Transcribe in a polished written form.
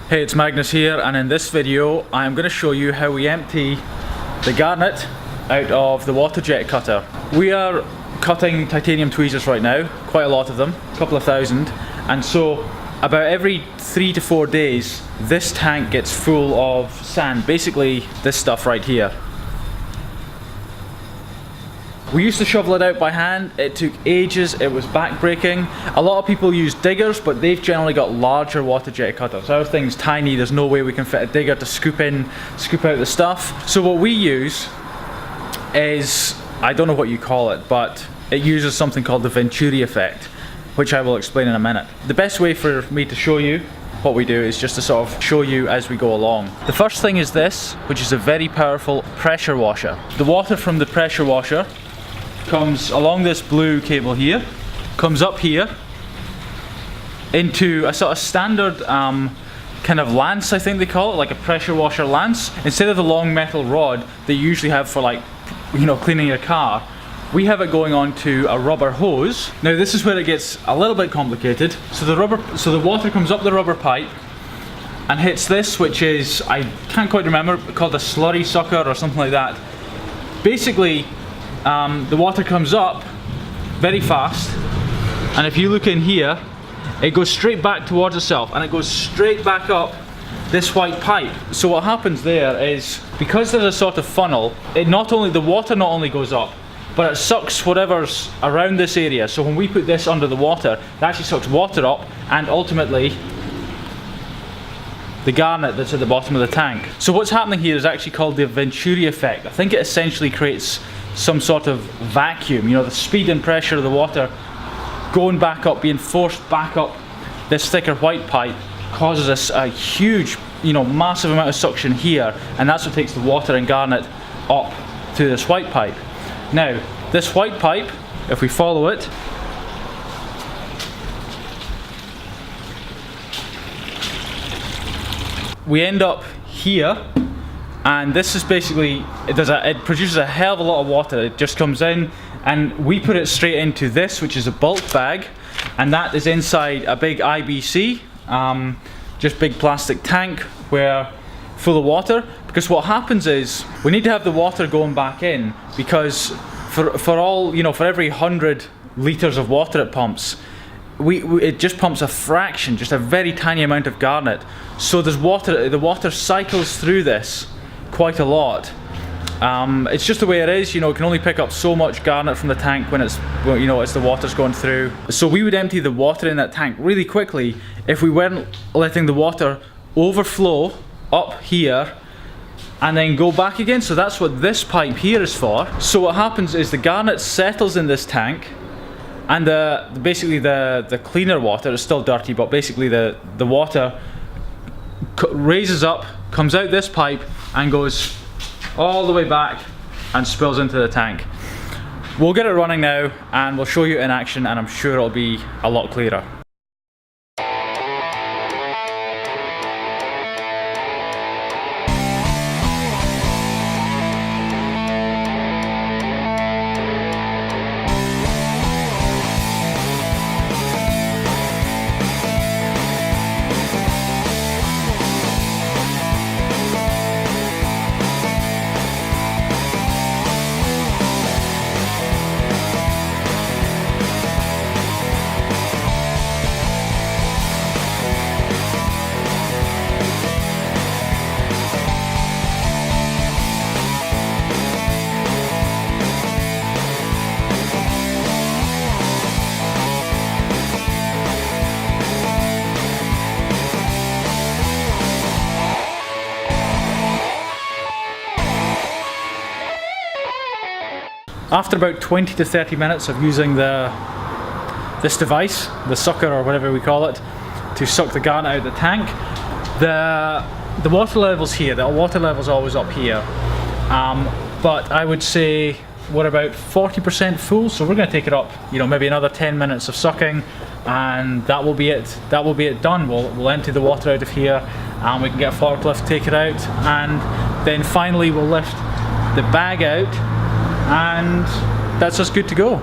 Hey, it's Magnus here, and in this video I'm going to show you how we empty the garnet out of the Waterjet cutter. We are cutting titanium tweezers right now, quite a lot of them, a couple of thousand, and so about every 3 to 4 days this tank gets full of sand, basically this stuff right here. We used to shovel it out by hand. It took ages, it was back-breaking. A lot of people use diggers, but they've generally got larger Waterjet cutters. Our thing's tiny, there's no way we can fit a digger to scoop out the stuff. So what we use is, I don't know what you call it, but it uses something called the Venturi effect, which I will explain in a minute. The best way for me to show you what we do is just to sort of show you as we go along. The first thing is this, which is a very powerful pressure washer. The water from the pressure washer comes along this blue cable here, comes up here into a sort of standard kind of lance, I think they call it, like a pressure washer lance. Instead of the long metal rod that you usually have for, like, you know, cleaning your car, we have it going on to a rubber hose. Now this is where it gets a little bit complicated. So the water comes up the rubber pipe and hits this, which is, I can't quite remember, called a slurry sucker or something like that. Basically, the water comes up very fast, and if you look in here, it goes straight back towards itself and it goes straight back up this white pipe. So what happens there is, because there's a sort of funnel, the water not only goes up, but it sucks whatever's around this area. So when we put this under the water, it actually sucks water up, and ultimately the garnet that's at the bottom of the tank. So what's happening here is actually called the Venturi effect. I think it essentially creates some sort of vacuum, you know, the speed and pressure of the water going back up, being forced back up this thicker white pipe, causes us a huge, you know, massive amount of suction here, and that's what takes the water and garnet up to this white pipe. Now, this white pipe, if we follow it, we end up here. And this is basically, it produces a hell of a lot of water. It just comes in, and we put it straight into this, which is a bulk bag, and that is inside a big IBC, just big plastic tank full of water. Because what happens is, we need to have the water going back in, because for every 100 litres of water it pumps, it just pumps a fraction, just a very tiny amount of garnet. So the water cycles through this quite a lot. It's just the way it is, you know. It can only pick up so much garnet from the tank when as the water's going through. So we would empty the water in that tank really quickly if we weren't letting the water overflow up here and then go back again. So that's what this pipe here is for. So what happens is the garnet settles in this tank, and basically the cleaner water is still dirty, but basically the water raises up, comes out this pipe, and goes all the way back and spills into the tank. We'll get it running now and we'll show you in action, and I'm sure it'll be a lot clearer. After about 20 to 30 minutes of using this device, the sucker or whatever we call it, to suck the garnet out of the tank, the water level's here. The water level's always up here, but I would say we're about 40% full, so we're going to take it up, you know, maybe another 10 minutes of sucking, and that will be it. That will be it done. We'll empty the water out of here, and we can get a forklift, take it out, and then finally we'll lift the bag out, and that's us good to go.